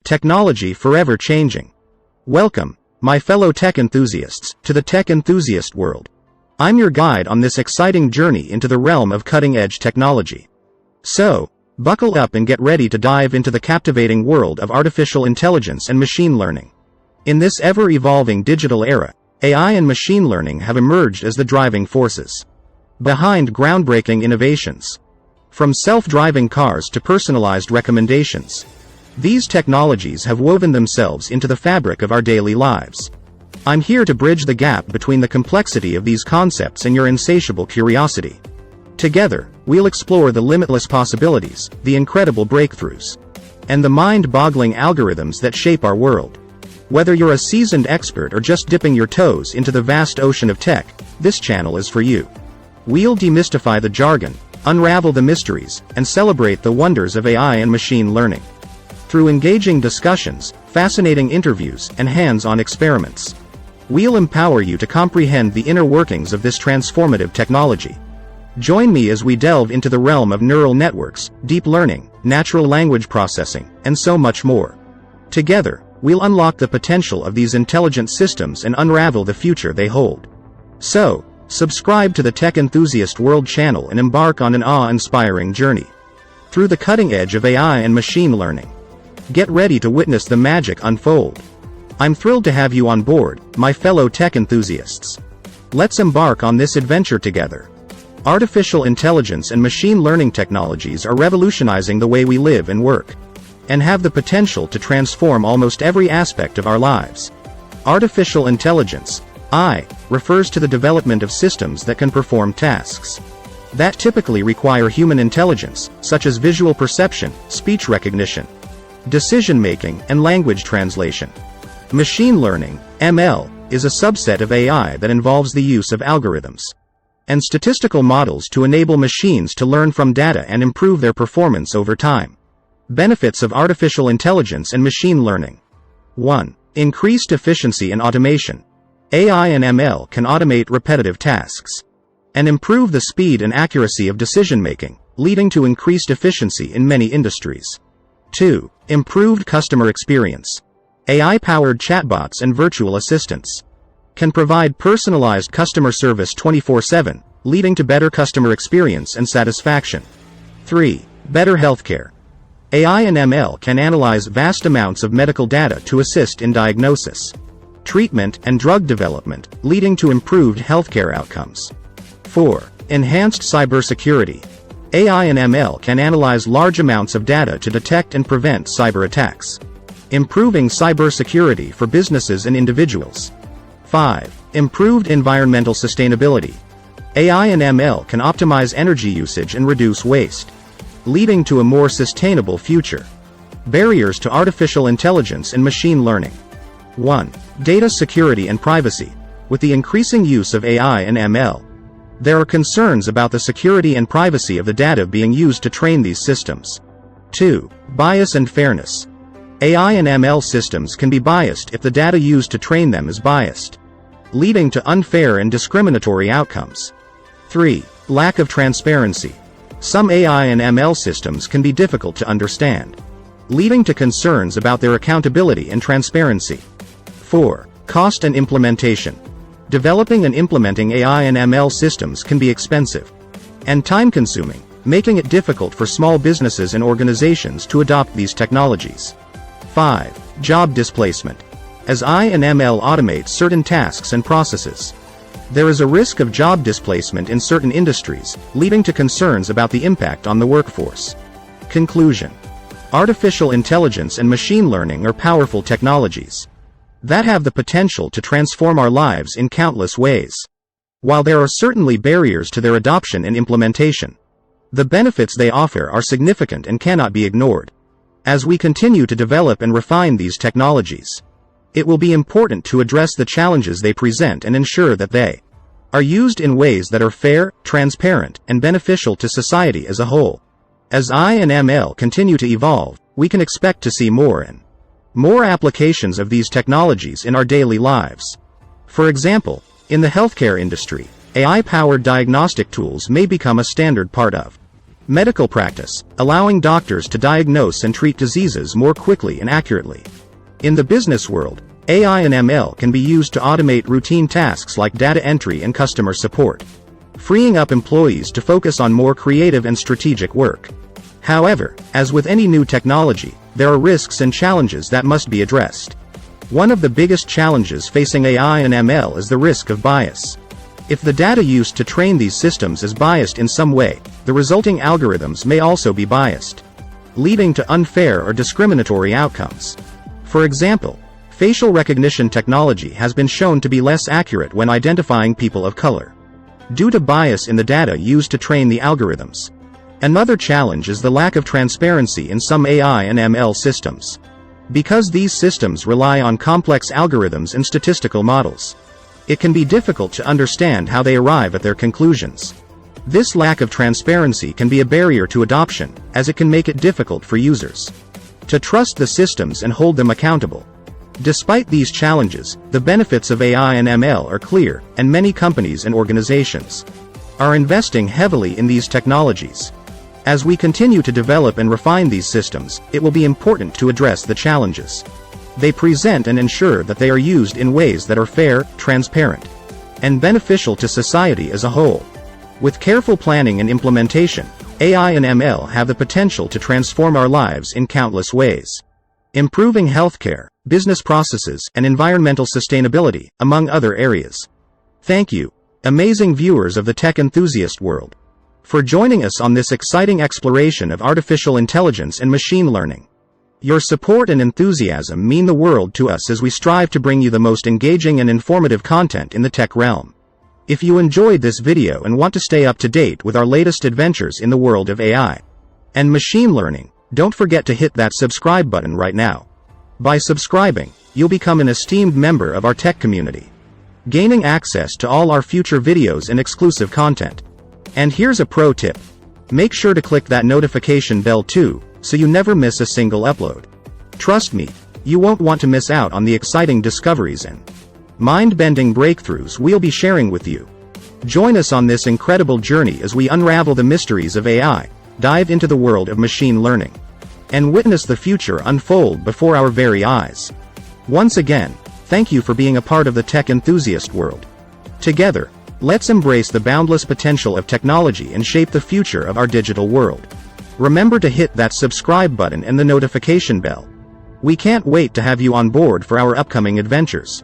Technology forever changing. Welcome, my fellow tech enthusiasts, to the Tech Enthusiast World. I'm your guide on this exciting journey into the realm of cutting-edge technology. So, buckle up and get ready to dive into the captivating world of artificial intelligence and machine learning. In this ever-evolving digital era, AI and machine learning have emerged as the driving forces behind groundbreaking innovations. From self-driving cars to personalized recommendations, these technologies have woven themselves into the fabric of our daily lives. I'm here to bridge the gap between the complexity of these concepts and your insatiable curiosity. Together, we'll explore the limitless possibilities, the incredible breakthroughs, and the mind-boggling algorithms that shape our world. Whether you're a seasoned expert or just dipping your toes into the vast ocean of tech, this channel is for you. We'll demystify the jargon, unravel the mysteries, and celebrate the wonders of AI and machine learning. Through engaging discussions, fascinating interviews, and hands-on experiments, we'll empower you to comprehend the inner workings of this transformative technology. Join me as we delve into the realm of neural networks, deep learning, natural language processing, and so much more. Together, we'll unlock the potential of these intelligent systems and unravel the future they hold. So, subscribe to the Tech Enthusiast World channel and embark on an awe-inspiring journey through the cutting edge of AI and machine learning. Get ready to witness the magic unfold. I'm thrilled to have you on board, my fellow tech enthusiasts. Let's embark on this adventure together. Artificial intelligence and machine learning technologies are revolutionizing the way we live and work, and have the potential to transform almost every aspect of our lives. Artificial intelligence, AI, refers to the development of systems that can perform tasks that typically require human intelligence, such as visual perception, speech recognition, decision-making, and language translation. Machine learning, ML, is a subset of AI that involves the use of algorithms and statistical models to enable machines to learn from data and improve their performance over time. Benefits of artificial intelligence and machine learning. 1. Increased efficiency and automation. AI and ML can automate repetitive tasks and improve the speed and accuracy of decision-making, leading to increased efficiency in many industries. 2. Improved customer experience. AI-powered chatbots and virtual assistants can provide personalized customer service 24/7, leading to better customer experience and satisfaction. 3. Better healthcare. AI and ML can analyze vast amounts of medical data to assist in diagnosis, treatment, and drug development, leading to improved healthcare outcomes. 4. Enhanced cybersecurity. AI and ML can analyze large amounts of data to detect and prevent cyber attacks, improving cybersecurity for businesses and individuals. 5. Improved environmental sustainability. AI and ML can optimize energy usage and reduce waste, leading to a more sustainable future. Barriers to artificial intelligence and machine learning. 1. Data security and privacy. With the increasing use of AI and ML, there are concerns about the security and privacy of the data being used to train these systems. 2. Bias and fairness. AI and ML systems can be biased if the data used to train them is biased, leading to unfair and discriminatory outcomes. 3. Lack of transparency. Some AI and ML systems can be difficult to understand, leading to concerns about their accountability and transparency. 4. Cost and implementation. Developing and implementing AI and ML systems can be expensive and time-consuming, making it difficult for small businesses and organizations to adopt these technologies. 5. Job displacement. As AI and ML automate certain tasks and processes, there is a risk of job displacement in certain industries, leading to concerns about the impact on the workforce. Conclusion. Artificial intelligence and machine learning are powerful technologies that have the potential to transform our lives in countless ways. While there are certainly barriers to their adoption and implementation, the benefits they offer are significant and cannot be ignored. As we continue to develop and refine these technologies, it will be important to address the challenges they present and ensure that they are used in ways that are fair, transparent, and beneficial to society as a whole. As AI and ML continue to evolve, we can expect to see more and more applications of these technologies in our daily lives. For example, in the healthcare industry, AI-powered diagnostic tools may become a standard part of Medical practice, allowing doctors to diagnose and treat diseases more quickly and accurately. In the business world, AI and ML can be used to automate routine tasks like data entry and customer support, freeing up employees to focus on more creative and strategic work. However, as with any new technology, there are risks and challenges that must be addressed. One of the biggest challenges facing AI and ML is the risk of bias. If the data used to train these systems is biased in some way, the resulting algorithms may also be biased, leading to unfair or discriminatory outcomes. For example, facial recognition technology has been shown to be less accurate when identifying people of color, due to bias in the data used to train the algorithms. Another challenge is the lack of transparency in some AI and ML systems. Because these systems rely on complex algorithms and statistical models, it can be difficult to understand how they arrive at their conclusions. This lack of transparency can be a barrier to adoption, as it can make it difficult for users to trust the systems and hold them accountable. Despite these challenges, the benefits of AI and ML are clear, and many companies and organizations are investing heavily in these technologies. As we continue to develop and refine these systems, it will be important to address the challenges they present and ensure that they are used in ways that are fair, transparent, and beneficial to society as a whole. With careful planning and implementation, AI and ML have the potential to transform our lives in countless ways, improving healthcare, business processes, and environmental sustainability, among other areas. Thank you, amazing viewers of the Tech Enthusiast World, for joining us on this exciting exploration of artificial intelligence and machine learning. Your support and enthusiasm mean the world to us as we strive to bring you the most engaging and informative content in the tech realm. If you enjoyed this video and want to stay up to date with our latest adventures in the world of AI and machine learning, don't forget to hit that subscribe button right now. By subscribing, you'll become an esteemed member of our tech community, gaining access to all our future videos and exclusive content. And here's a pro tip. Make sure to click that notification bell too, so you never miss a single upload. Trust me, you won't want to miss out on the exciting discoveries and mind-bending breakthroughs we'll be sharing with you. Join us on this incredible journey as we unravel the mysteries of AI, dive into the world of machine learning, and witness the future unfold before our very eyes. Once again, thank you for being a part of the Tech Enthusiast World. Together, let's embrace the boundless potential of technology and shape the future of our digital world. Remember to hit that subscribe button and the notification bell. We can't wait to have you on board for our upcoming adventures.